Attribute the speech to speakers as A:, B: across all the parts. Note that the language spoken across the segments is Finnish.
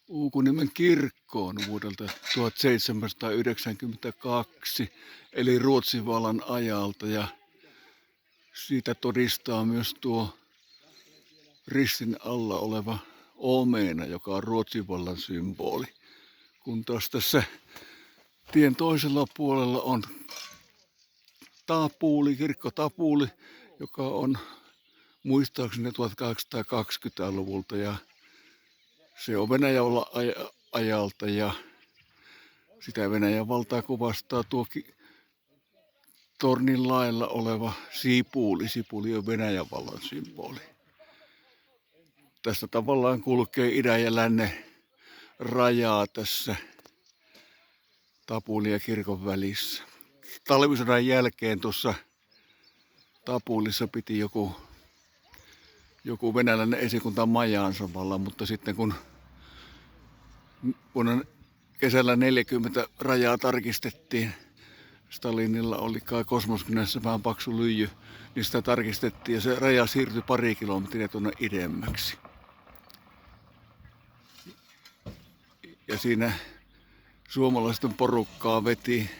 A: Uukuniemen kirkkoon vuodelta 1792, eli Ruotsin vallan ajalta, ja siitä todistaa myös tuo ristin alla oleva omena, joka on Ruotsin vallan symboli. Kun taas tässä tien toisella puolella on Tapuuli, kirkko Tapuuli, joka on muistaakseni 1820-luvulta, ja se on Venäjän vallan ajalta, ja sitä Venäjän valtaa kuvastaa tuo tornin lailla oleva sipuli. Sipuli on Venäjän vallan symboli. Tästä tavallaan kulkee idän ja lännen rajaa tässä Tapulin ja kirkon välissä. Talvisodan jälkeen tuossa Tapulissa piti joku venäläinen esikunta majaansa vallan, mutta sitten kun vuonna kesällä 40 rajaa tarkistettiin, Stalinilla oli kai Kosmoskynässä vähän paksu lyijy, niin sitä tarkistettiin ja se raja siirtyi 2 kilometriä tuonne idemmäksi. Ja siinä suomalaisten porukkaa veti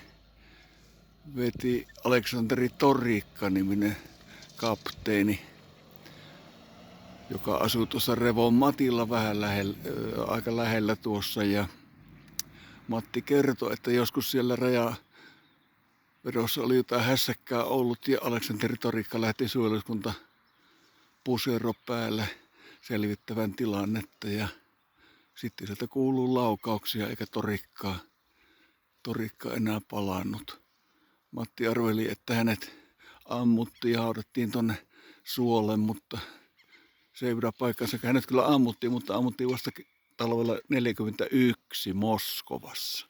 A: Aleksanteri Torikka-niminen kapteeni, joka asui tuossa Revon Matilla aika lähellä tuossa, ja Matti kertoi, että joskus siellä rajavedossa oli jotain hässäkkää ollut ja Aleksanteri Torikka lähti suojeluskunta pusero päällä selvittävän tilannetta, ja sitten sieltä kuuluu laukauksia eikä Torikka enää palannut. Matti arveli, että hänet ammuttiin ja haudattiin tonne suolle, mutta se ei pidä paikkansa. Hänet kyllä ammuttiin, mutta ammuttiin vasta talvella 1941 Moskovassa.